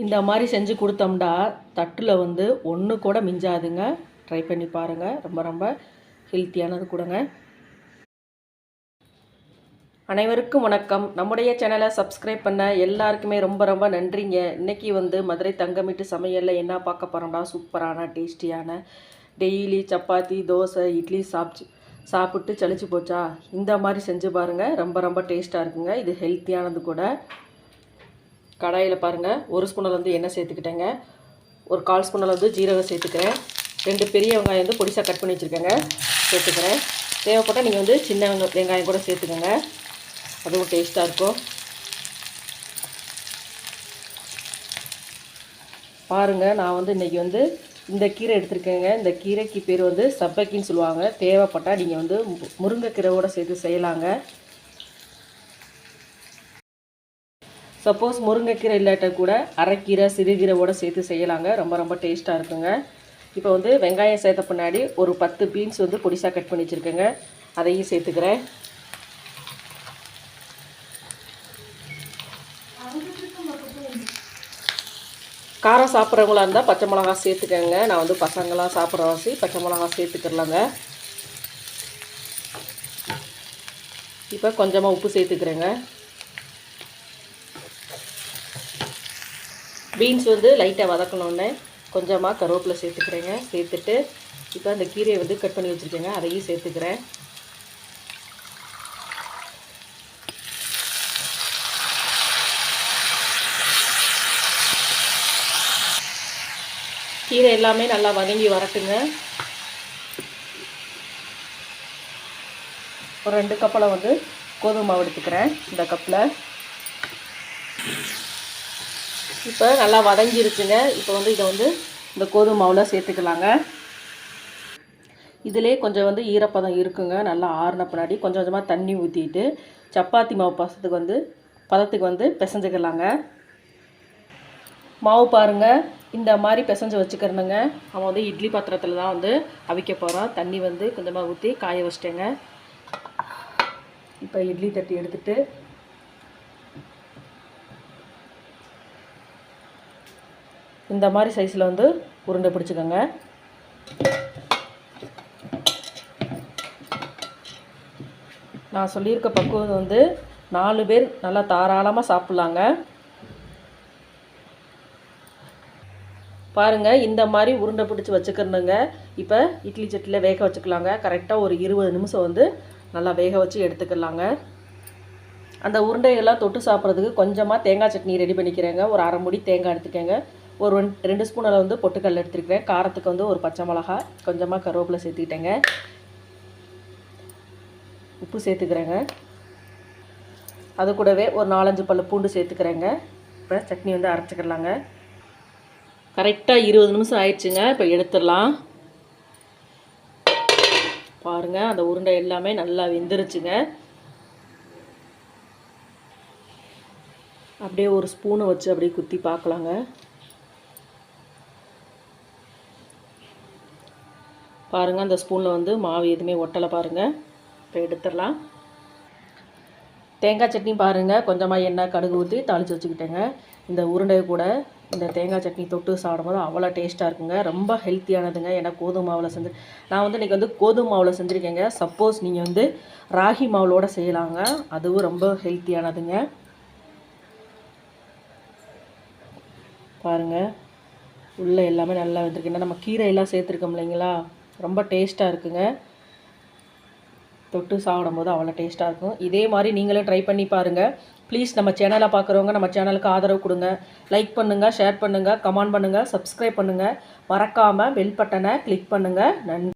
இந்த மாதிரி செஞ்சு கொடுத்தோம்னா தட்டில் வந்து ஒன்று கூட மிஞ்சாதுங்க. ட்ரை பண்ணி பாருங்கள். ரொம்ப ரொம்ப ஹெல்த்தியானது கூடங்க. அனைவருக்கும் வணக்கம். நம்முடைய சேனலை சப்ஸ்கிரைப் பண்ண எல்லாருக்குமே ரொம்ப ரொம்ப நன்றிங்க. இன்றைக்கி வந்து மதுரை தங்கமிட்டு சமையலில் என்ன பார்க்க போகிறோம்னா, சூப்பரான டேஸ்டியான டெய்லி சப்பாத்தி, தோசை, இட்லி சாப்பிட்டு சலிச்சு போச்சா, இந்த மாதிரி செஞ்சு பாருங்கள். ரொம்ப ரொம்ப டேஸ்ட்டாக இருக்குங்க. இது ஹெல்த்தியானது கூட. கடாயில் பாருங்கள், 1 ஸ்பூன் வந்து எண்ணெய் சேர்த்துக்கிட்டேங்க. ஒரு 1/4 ஸ்பூன் வந்து ஜீரகம் சேர்த்துக்கிறேன். 2 பெரிய வெங்காயம் வந்து பொடிசாக கட் பண்ணி வச்சுருக்கேங்க, சேர்த்துக்கிறேன். தேவைப்பட்டால் நீங்கள் வந்து சின்ன வெங்காயம் கூட சேர்த்துக்கோங்க, அதுவும் டேஸ்ட்டாக இருக்கும். பாருங்கள், நான் வந்து இன்றைக்கி வந்து இந்த கீரை எடுத்துருக்கேங்க. இந்த கீரைக்கு பேர் வந்து சப்பக்கின்னு சொல்லுவாங்க. தேவைப்பட்டால் நீங்கள் வந்து முருங்கைக்கீரையோடு சேர்த்து செய்யலாங்க. சப்போஸ் முருங்கைக்கீரை இல்லாட்ட கூட அரைக்கீரை, சிறுகீரையோடு சேர்த்து செய்யலாங்க. ரொம்ப ரொம்ப டேஸ்ட்டாக இருக்குங்க. இப்போ வந்து வெங்காயம் சேர்த்த பின்னாடி ஒரு 10 பீன்ஸ் வந்து பொடிசாக கட் பண்ணி வச்சுருக்கேங்க, அதையும் சேர்த்துக்கிறேன். காரம் சாப்பிட்றவங்களா இருந்தால் பச்சை மிளகா சேர்த்துக்கங்க. நான் வந்து பசங்களாம் சாப்பிட்ற வாசி பச்சை மிளகா சேர்த்துக்கிறலாங்க. இப்போ கொஞ்சமாக உப்பு சேர்த்துக்கிறேங்க. பீன்ஸ் வந்து லைட்டாக வதக்கணுன்னே கொஞ்சமாக கருவேப்பிலை சேர்த்துக்கிறேங்க. சேர்த்துட்டு இப்போ அந்த கீரையை வந்து கட் பண்ணி வச்சுருக்கேங்க, அதையும் சேர்த்துக்கிறேன். கீரை எல்லாமே நல்லா வதங்கி வரட்டுங்க. ஒரு 2 கப்பில் வந்து கோதுமை மாவு எடுத்துக்கிறேன். இந்த கப்பில் இப்போ நல்லா வதங்கிருச்சுங்க. இப்போ வந்து இதை வந்து இந்த கோதுமை மாவில் சேர்த்துக்கலாங்க. இதிலே கொஞ்சம் வந்து ஈரப்பதம் இருக்குங்க. நல்லா ஆறின பின்னாடி கொஞ்சம் கொஞ்சமாக தண்ணி ஊற்றிட்டு சப்பாத்தி மாவு பதத்துக்கு வந்து பிசைஞ்சுக்கலாங்க. மாவு பாருங்கள், இந்த மாதிரி பிசைஞ்சு வச்சுக்கிறணுங்க. அவன் வந்து இட்லி பாத்திரத்தில் தான் வந்து அவிக்க போகிறான். தண்ணி வந்து கொஞ்சமாக ஊற்றி காய வச்சிட்டேங்க. இப்போ இட்லி தட்டி எடுத்துகிட்டு இந்த மாதிரி சைஸில் வந்து உருண்டை பிடிச்சிக்கோங்க. நான் சொல்லியிருக்க பக்குவம் வந்து 4 பேர் நல்லா தாராளமாக சாப்பிட்லாங்க. பாருங்கள், இந்த மாதிரி உருண்டை பிடிச்சி வச்சுக்கிறணுங்க. இப்போ இட்லி சட்டியில் வேக வச்சுக்கலாங்க. கரெக்டாக ஒரு 20 நிமிஷம் வந்து நல்லா வேக வச்சு எடுத்துக்கலாங்க. அந்த உருண்டையெல்லாம் தொட்டு சாப்பிட்றதுக்கு கொஞ்சமாக தேங்காய் சட்னி ரெடி பண்ணிக்கிறேங்க. ஒரு 1/2 மூடி தேங்காய் எடுத்துக்கங்க. ஒரு 2 ஸ்பூன் அளவு வந்து பொட்டுக்கடலை எடுத்துருக்கிறேன். காரத்துக்கு வந்து ஒரு பச்சை மிளகா, கொஞ்சமாக கருவேப்பிலை சேர்த்துக்கிட்டேங்க. உப்பு சேர்த்துக்கிறேங்க. அது கூடவே ஒரு 4-5 பல்லு பூண்டு சேர்த்துக்கிறேங்க. இப்போ சட்னி வந்து அரைச்சிக்கலாங்க. கரெக்டாக 20 நிமிஷம் ஆயிடுச்சுங்க. இப்போ எடுத்துடலாம். பாருங்கள், அந்த உருண்டை எல்லாமே நல்லா வெந்துருச்சுங்க. அப்படியே ஒரு ஸ்பூனை வச்சு அப்படியே குத்தி பார்க்கலாங்க. பாருங்கள், அந்த ஸ்பூனில் வந்து மாவு எதுவுமே ஒட்டலை பாருங்கள். இப்போ எடுத்துடலாம். தேங்காய் சட்னி பாருங்கள், கொஞ்சமாக எண்ணெய் கடுகு ஊற்றி தாளித்து வச்சுக்கிட்டேங்க. இந்த உருண்டை கூட இந்த தேங்காய் சட்னி தொட்டு சாப்பிடும்போது அவ்வளோ டேஸ்ட்டாக இருக்குங்க. ரொம்ப ஹெல்த்தியானதுங்க. ஏன்னா கோதுமை மாவில் நான் வந்து இன்றைக்கி வந்து கோதுமை மாவில் செஞ்சுருக்கேங்க. சப்போஸ் நீங்கள் வந்து ராகி மாவுளோடு செய்யலாங்க, அதுவும் ரொம்ப ஹெல்த்தியானதுங்க. பாருங்கள், உள்ளே எல்லாமே நல்லா வந்துருக்கு. நம்ம கீரையெல்லாம் சேர்த்துருக்கோம் இல்லைங்களா, ரொம்ப டேஸ்ட்டாக இருக்குங்க. தொட்டு சாப்பிடும்போது அவ்வளோ டேஸ்ட்டாக இருக்கும். இதே மாதிரி நீங்களும் ட்ரை பண்ணி பாருங்கள். ப்ளீஸ் நம்ம சேனலை பார்க்குறவங்க நம்ம சேனலுக்கு ஆதரவு கொடுங்க. லைக் பண்ணுங்கள், ஷேர் பண்ணுங்கள், கமெண்ட் பண்ணுங்கள், சப்ஸ்கிரைப் பண்ணுங்கள். மறக்காமல் பெல் பட்டனை கிளிக் பண்ணுங்கள். நன்றி.